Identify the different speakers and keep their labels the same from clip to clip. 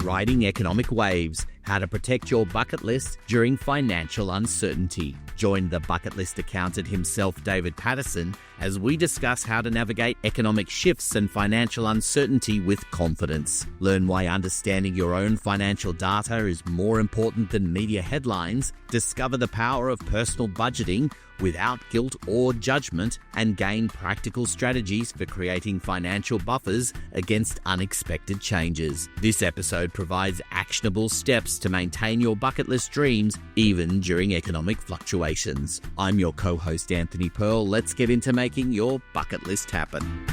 Speaker 1: Riding Economic Waves, How to Protect Your Bucket List During Financial Uncertainty. Join the bucket list accountant himself, David Patterson, as we discuss how to navigate economic shifts and financial uncertainty with confidence. Learn why understanding your own financial data is more important than media headlines. Discover the power of personal budgeting without guilt or judgment, and gain practical strategies for creating financial buffers against unexpected changes. This episode provides actionable steps to maintain your bucket list dreams even during economic fluctuations. I'm your co-host Anthony Perl. Let's get into making your bucket list happen.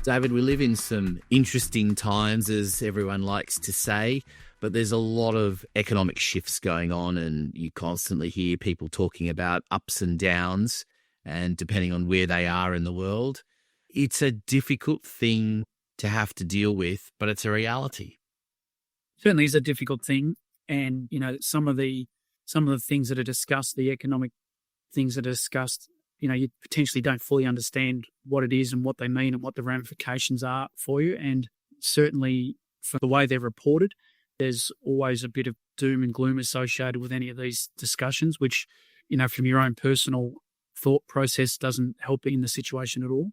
Speaker 1: David, we live in some interesting times, as everyone likes to say, but there's a lot of economic shifts going on, and you constantly hear people talking about ups and downs, and depending on where they are in the world, it's a difficult thing to have to deal with, but it's a reality.
Speaker 2: Certainly is a difficult thing, and some of the things that are discussed, the economic things that are discussed, you potentially don't fully understand what it is and what they mean and what the ramifications are for you, and certainly for the way they're reported, there's always a bit of doom and gloom associated with any of these discussions, which, from your own personal thought process doesn't help in the situation at all.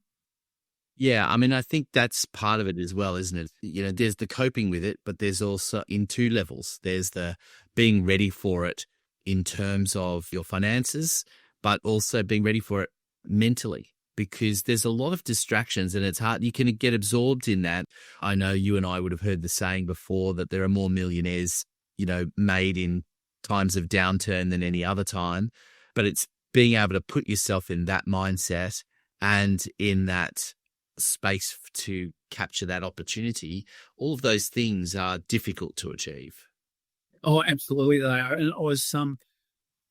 Speaker 1: Yeah, I think that's part of it as well, isn't it? There's the coping with it, but there's also in two levels. There's the being ready for it in terms of your finances, but also being ready for it mentally, because there's a lot of distractions and it's hard. You can get absorbed in that. I know you and I would have heard the saying before that there are more millionaires, made in times of downturn than any other time. But it's being able to put yourself in that mindset and in that space to capture that opportunity. All of those things are difficult to achieve.
Speaker 2: Oh, absolutely they are. And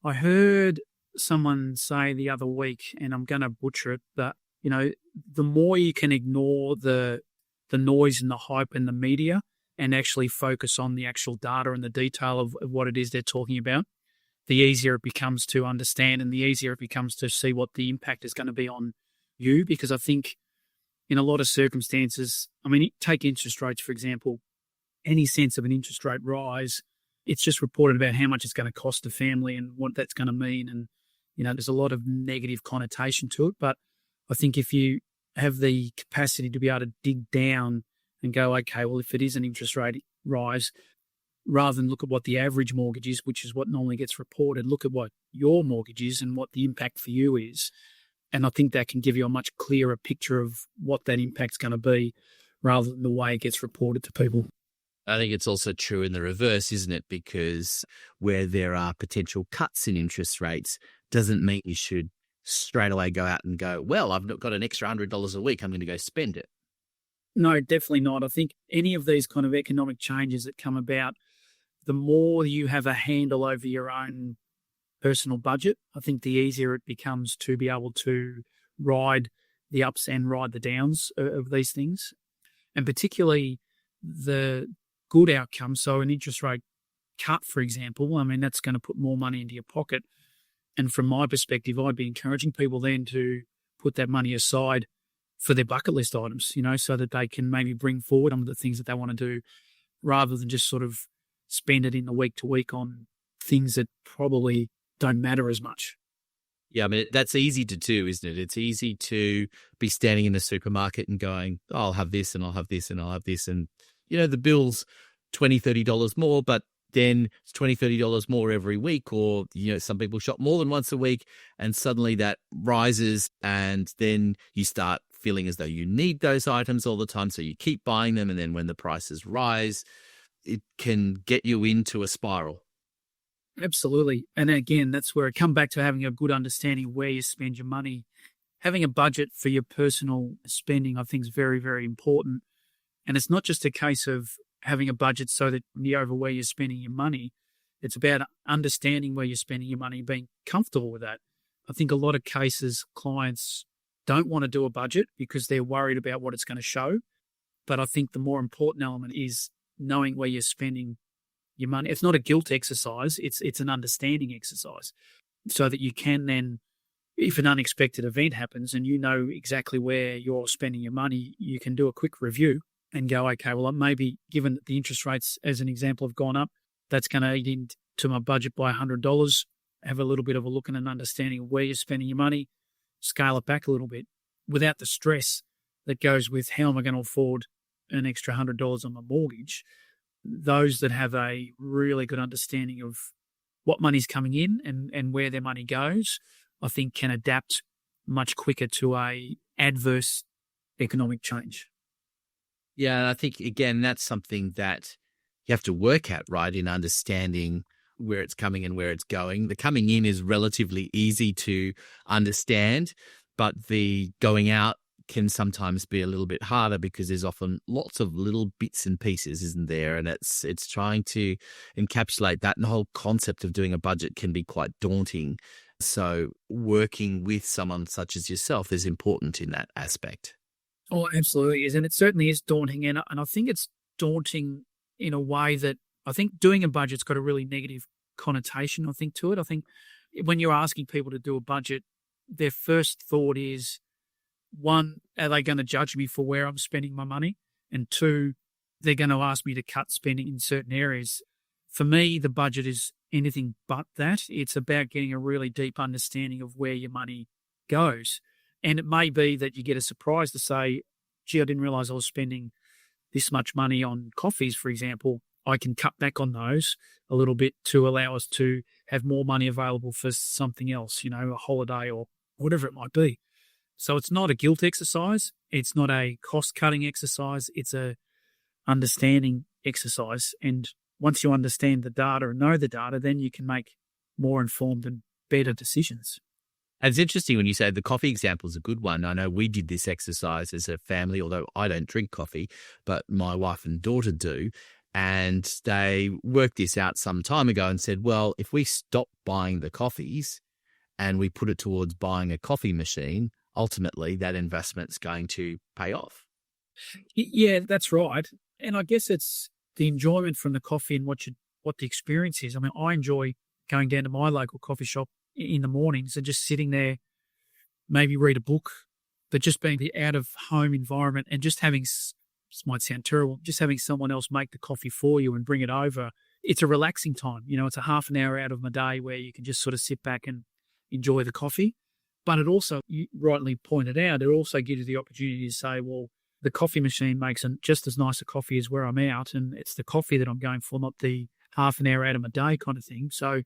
Speaker 2: I heard someone say the other week, and I'm going to butcher it, but the more you can ignore the noise and the hype and the media and actually focus on the actual data and the detail of what it is they're talking about, the easier it becomes to understand and the easier it becomes to see what the impact is going to be on you. Because I think in a lot of circumstances, take interest rates, for example, any sense of an interest rate rise, it's just reported about how much it's going to cost a family and what that's going to mean. And there's a lot of negative connotation to it. But I think if you have the capacity to be able to dig down and go, okay, well, if it is an interest rate rise, rather than look at what the average mortgage is, which is what normally gets reported, look at what your mortgage is and what the impact for you is. And I think that can give you a much clearer picture of what that impact's going to be rather than the way it gets reported to people.
Speaker 1: I think it's also true in the reverse, isn't it? Because where there are potential cuts in interest rates doesn't mean you should straight away go out and go, well, I've got an extra $100 a week, I'm going to go spend it.
Speaker 2: No, definitely not. I think any of these kind of economic changes that come about, the more you have a handle over your own personal budget, I think the easier it becomes to be able to ride the ups and ride the downs of these things. And particularly the good outcomes. So an interest rate cut, for example, that's going to put more money into your pocket. And from my perspective, I'd be encouraging people then to put that money aside for their bucket list items, so that they can maybe bring forward some of the things that they want to do rather than just sort of spend it in the week to week on things that probably don't matter as much.
Speaker 1: Yeah, that's easy to do, isn't it? It's easy to be standing in the supermarket and going, oh, I'll have this and I'll have this and I'll have this. And, the bill's $20, $30 more, but then it's $20, $30 more every week. Or, some people shop more than once a week and suddenly that rises and then you start feeling as though you need those items all the time. So you keep buying them. And then when the prices rise, it can get you into a spiral.
Speaker 2: Absolutely. And again, that's where I come back to having a good understanding of where you spend your money. Having a budget for your personal spending, I think, is very, very important. And it's not just a case of having a budget so that you're over where you're spending your money. It's about understanding where you're spending your money and being comfortable with that. I think a lot of cases, clients don't want to do a budget because they're worried about what it's going to show. But I think the more important element is knowing where you're spending your money. It's not a guilt exercise. It's an understanding exercise so that you can then, if an unexpected event happens and you know exactly where you're spending your money, you can do a quick review and go, okay, well, maybe given that the interest rates, as an example, have gone up, that's going to eat into my budget by $100. Have a little bit of a look and an understanding of where you're spending your money, scale it back a little bit without the stress that goes with how am I going to afford an extra $100 on my mortgage. Those that have a really good understanding of what money's coming in and where their money goes, I think can adapt much quicker to a adverse economic change.
Speaker 1: Yeah, and I think, again, that's something that you have to work at, right, in understanding where it's coming and where it's going. The coming in is relatively easy to understand, but the going out can sometimes be a little bit harder because there's often lots of little bits and pieces, isn't there? And it's trying to encapsulate that, and the whole concept of doing a budget can be quite daunting. So working with someone such as yourself is important in that aspect.
Speaker 2: Oh, absolutely is. And it certainly is daunting. And I think it's daunting in a way that I think doing a budget's got a really negative connotation, I think, to it. I think when you're asking people to do a budget, their first thought is, one, are they going to judge me for where I'm spending my money? And two, they're going to ask me to cut spending in certain areas. For me, the budget is anything but that. It's about getting a really deep understanding of where your money goes. And it may be that you get a surprise to say, gee, I didn't realize I was spending this much money on coffees, for example. I can cut back on those a little bit to allow us to have more money available for something else, a holiday or whatever it might be. So it's not a guilt exercise. It's not a cost-cutting exercise. It's a understanding exercise. And once you understand the data and know the data, then you can make more informed and better decisions.
Speaker 1: And it's interesting when you say the coffee example is a good one. I know we did this exercise as a family, although I don't drink coffee, but my wife and daughter do. And they worked this out some time ago and said, well, if we stop buying the coffees and we put it towards buying a coffee machine, ultimately that investment's going to pay off.
Speaker 2: Yeah, that's right. And I guess it's the enjoyment from the coffee and what the experience is. I mean, I enjoy going down to my local coffee shop in the mornings and just sitting there, maybe read a book, but just being the out-of-home environment and just having, this might sound terrible, just having someone else make the coffee for you and bring it over. It's a relaxing time. It's a half an hour out of my day where you can just sort of sit back and enjoy the coffee. But it also, you rightly pointed out, it also gives you the opportunity to say, well, the coffee machine makes just as nice a coffee as where I'm out, and it's the coffee that I'm going for, not the half an hour out of my day kind of thing. So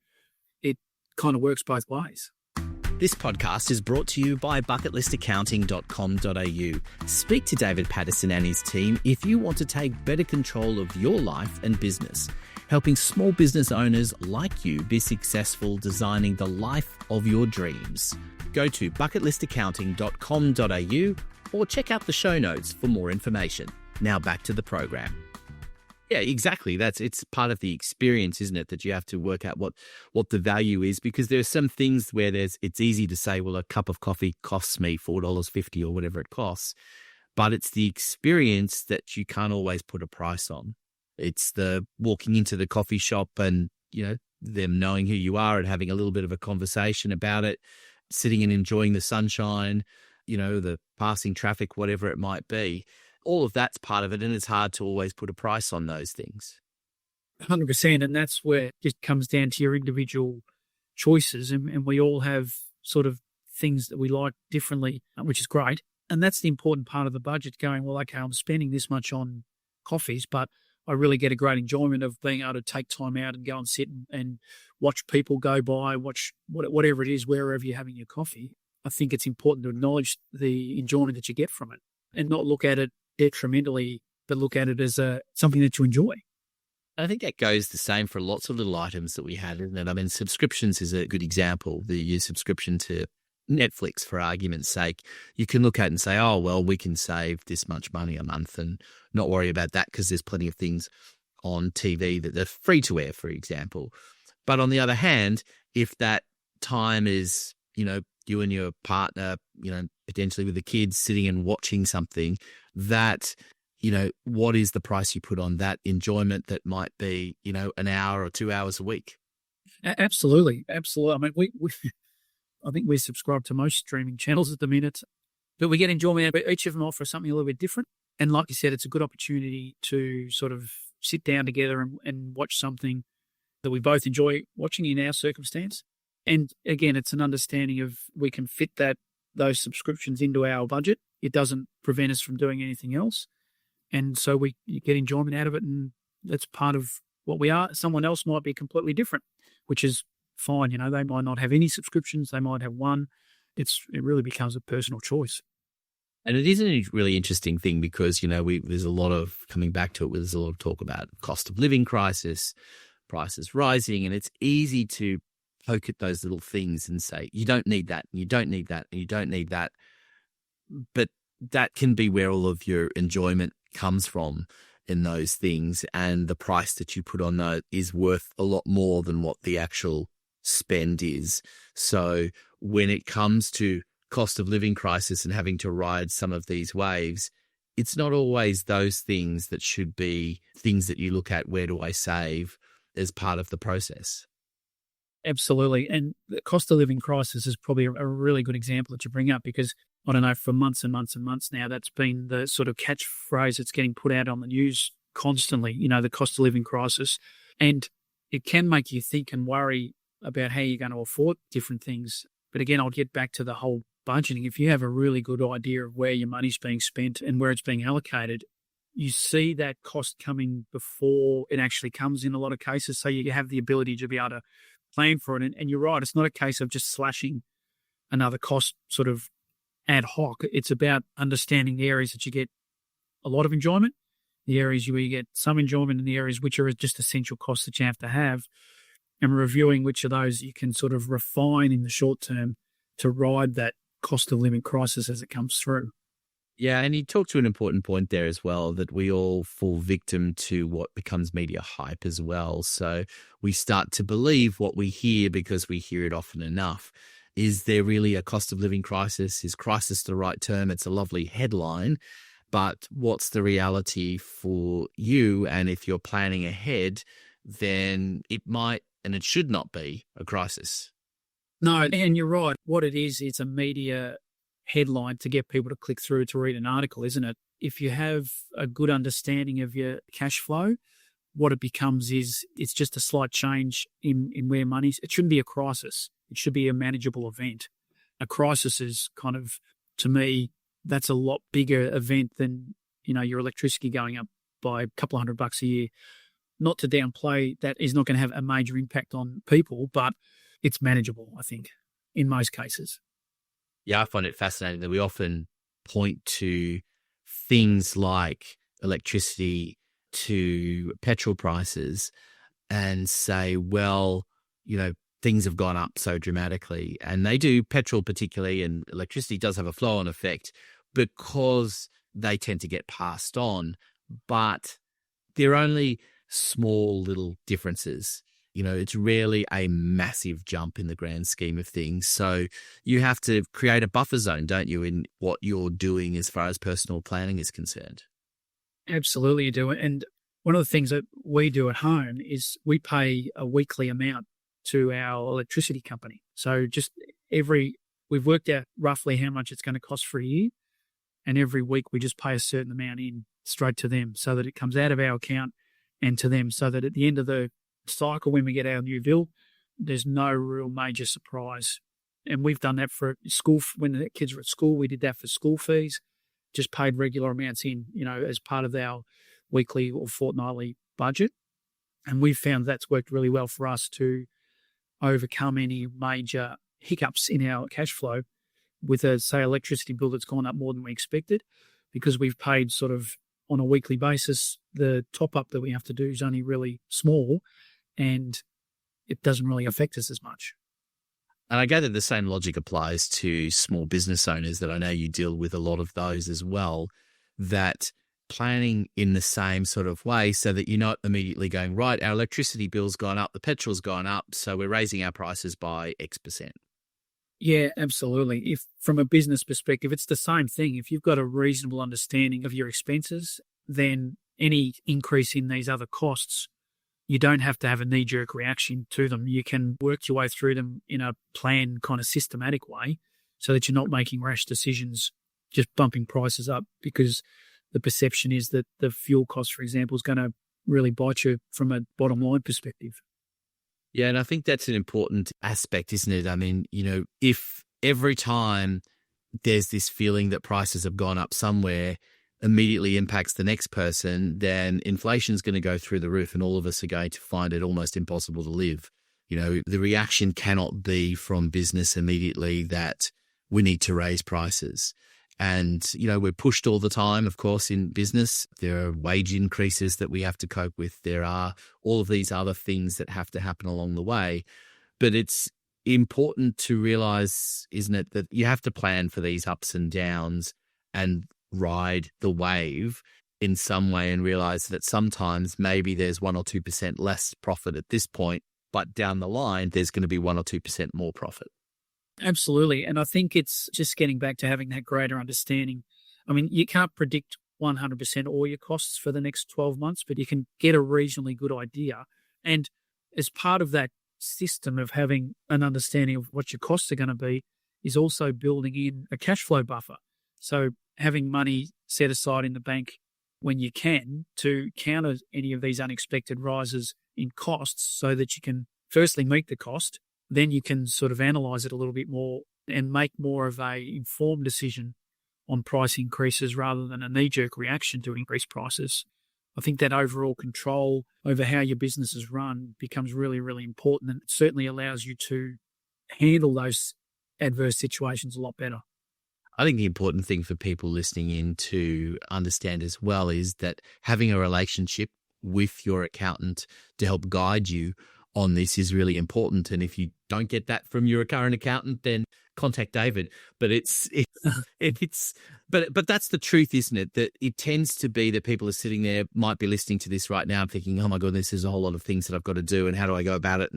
Speaker 2: it kind of works both ways.
Speaker 1: This podcast is brought to you by bucketlistakcounting.com.au. Speak to David Patterson and his team if you want to take better control of your life and business, helping small business owners like you be successful designing the life of your dreams. Go to bucketlistakcounting.com.au or check out the show notes for more information. Now back to the program. Yeah, exactly. It's part of the experience, isn't it? That you have to work out what the value is, because there are some things where it's easy to say, well, a cup of coffee costs me $4.50 or whatever it costs, but it's the experience that you can't always put a price on. It's the walking into the coffee shop and, them knowing who you are and having a little bit of a conversation about it, sitting and enjoying the sunshine, the passing traffic, whatever it might be. All of that's part of it, and it's hard to always put a price on those things.
Speaker 2: 100%, and that's where it just comes down to your individual choices, and we all have sort of things that we like differently, which is great. And that's the important part of the budget, going, well, okay, I'm spending this much on coffees, but I really get a great enjoyment of being able to take time out and go and sit and watch people go by, watch whatever it is, wherever you're having your coffee. I think it's important to acknowledge the enjoyment that you get from it and not look at it detrimentally, but look at it as something that you enjoy.
Speaker 1: I think that goes the same for lots of little items that we had, isn't it? I mean, subscriptions is a good example. The subscription to Netflix, for argument's sake, you can look at it and say, oh, well, we can save this much money a month and not worry about that because there's plenty of things on TV that are free to air, for example. But on the other hand, if that time is, you and your partner, potentially with the kids sitting and watching something, that, what is the price you put on that enjoyment that might be, an hour or 2 hours a week?
Speaker 2: Absolutely. Absolutely. I mean, I think we're subscribed to most streaming channels at the minute. But we get enjoyment out of it. Each of them offer something a little bit different. And like you said, it's a good opportunity to sort of sit down together and watch something that we both enjoy watching in our circumstance. And again, it's an understanding of we can fit those subscriptions into our budget. It doesn't prevent us from doing anything else. And so you get enjoyment out of it, and that's part of what we are. Someone else might be completely different, which is fine. You know, they might not have any subscriptions. They might have one. It really becomes a personal choice.
Speaker 1: And it is a really interesting thing because, there's a lot of, coming back to it, there's a lot of talk about cost of living crisis, prices rising, and it's easy to poke at those little things and say, you don't need that, and you don't need that, and you don't need that. But that can be where all of your enjoyment comes from in those things, and the price that you put on that is worth a lot more than what the actual spend is. So when it comes to cost of living crisis and having to ride some of these waves, it's not always those things that should be things that you look at, where do I save, as part of the process.
Speaker 2: Absolutely. And the cost of living crisis is probably a really good example that you bring up, because I don't know, for months and months and months now, that's been the sort of catchphrase that's getting put out on the news constantly, the cost of living crisis. And it can make you think and worry about how you're going to afford different things. But again, I'll get back to the whole budgeting. If you have a really good idea of where your money's being spent and where it's being allocated, you see that cost coming before it actually comes in a lot of cases. So you have the ability to be able to plan for it. And you're right, it's not a case of just slashing another cost sort of ad hoc. It's about understanding the areas that you get a lot of enjoyment, the areas where you get some enjoyment, and the areas which are just essential costs that you have to have, and reviewing which of those you can sort of refine in the short term to ride that cost of living crisis as it comes through.
Speaker 1: Yeah, and you talked to an important point there as well, that we all fall victim to what becomes media hype as well. So we start to believe what we hear because we hear it often enough. Is there really a cost of living crisis? Is crisis the right term? It's a lovely headline, but what's the reality for you? And if you're planning ahead, then it might, and it should not be, a crisis.
Speaker 2: No, and you're right. What it is, it's a media headline to get people to click through to read an article, isn't it? If you have a good understanding of your cash flow, what it becomes is it's just a slight change in where money's. It shouldn't be a crisis. It should be a manageable event. A crisis is kind of, to me, that's a lot bigger event than, your electricity going up by a couple of $100 a year. Not to downplay, that is not going to have a major impact on people, but it's manageable, I think, in most cases.
Speaker 1: Yeah, I find it fascinating that we often point to things like electricity, to petrol prices, and say, well, things have gone up so dramatically. And they do, petrol particularly, and electricity does have a flow-on effect because they tend to get passed on. But they're only small little differences. It's rarely a massive jump in the grand scheme of things. So you have to create a buffer zone, don't you, in what you're doing as far as personal planning is concerned?
Speaker 2: Absolutely, you do. And one of the things that we do at home is we pay a weekly amount to our electricity company. So just we've worked out roughly how much it's going to cost for a year. And every week we just pay a certain amount in straight to them so that it comes out of our account and to them, so that at the end of the cycle, when we get our new bill, there's no real major surprise. And we've done that for school. When the kids were at school, we did that for school fees, just paid regular amounts in, as part of our weekly or fortnightly budget. And we've found that's worked really well for us to overcome any major hiccups in our cash flow with a, say, electricity bill that's gone up more than we expected, because we've paid sort of on a weekly basis. The top up that we have to do is only really small, and it doesn't really affect us as much.
Speaker 1: And I gather the same logic applies to small business owners, that I know you deal with a lot of those as well, that planning in the same sort of way so that you're not immediately going, right, our electricity bill's gone up, the petrol's gone up, so we're raising our prices by X%.
Speaker 2: Yeah, absolutely. If from a business perspective, it's the same thing. If you've got a reasonable understanding of your expenses, then any increase in these other costs, you don't have to have a knee-jerk reaction to them. You can work your way through them in a planned kind of systematic way so that you're not making rash decisions just bumping prices up because the perception is that the fuel cost, for example, is going to really bite you from a bottom line perspective.
Speaker 1: Yeah, and I think that's an important aspect, isn't it? I mean, if every time there's this feeling that prices have gone up somewhere, immediately impacts the next person, then inflation's going to go through the roof and all of us are going to find it almost impossible to live. The reaction cannot be from business immediately that we need to raise prices. And, we're pushed all the time, of course, in business. There are wage increases that we have to cope with. There are all of these other things that have to happen along the way. But it's important to realize, isn't it, that you have to plan for these ups and downs and ride the wave in some way and realize that sometimes maybe there's 1 or 2% less profit at this point, but down the line, there's going to be 1 or 2% more profit.
Speaker 2: Absolutely. And I think it's just getting back to having that greater understanding. I mean, you can't predict 100% all your costs for the next 12 months, but you can get a reasonably good idea. And as part of that system of having an understanding of what your costs are going to be is also building in a cash flow buffer. So having money set aside in the bank when you can to counter any of these unexpected rises in costs so that you can firstly meet the cost, then you can sort of analyze it a little bit more and make more of a informed decision on price increases rather than a knee-jerk reaction to increased prices. I think that overall control over how your business is run becomes really, really important, and it certainly allows you to handle those adverse situations a lot better.
Speaker 1: I think the important thing for people listening in to understand as well is that having a relationship with your accountant to help guide you on this is really important. And if you don't get that from your current accountant, then contact David. But but that's the truth, isn't it? That it tends to be that people are sitting there, might be listening to this right now, thinking, "Oh my goodness, there's a whole lot of things that I've got to do, and how do I go about it?"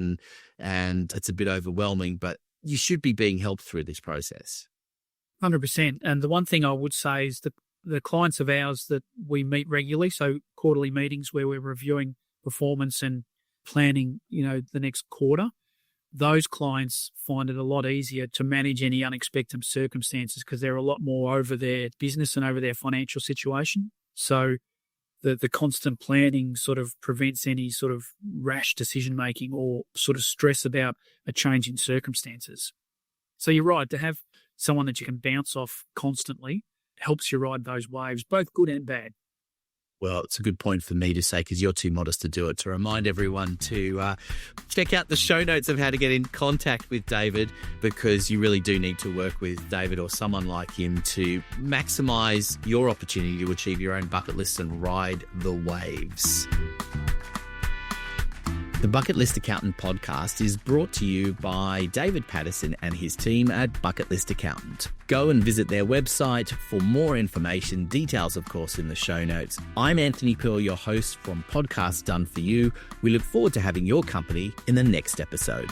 Speaker 1: And it's a bit overwhelming. But you should be being helped through this process.
Speaker 2: 100%. And the one thing I would say is that the clients of ours that we meet regularly, so quarterly meetings where we're reviewing performance and planning, the next quarter, those clients find it a lot easier to manage any unexpected circumstances because they're a lot more over their business and over their financial situation. So the constant planning sort of prevents any sort of rash decision-making or sort of stress about a change in circumstances. So you're right, to have someone that you can bounce off constantly helps you ride those waves, both good and bad.
Speaker 1: Well, it's a good point for me to say, because you're too modest to do it, to remind everyone to check out the show notes of how to get in contact with David, because you really do need to work with David or someone like him to maximise your opportunity to achieve your own bucket list and ride the waves. The Bucket List Accountant podcast is brought to you by David Patterson and his team at Bucket List Accountant. Go and visit their website for more information, details, of course, in the show notes. I'm Anthony Perl, your host from Podcast Done For You. We look forward to having your company in the next episode.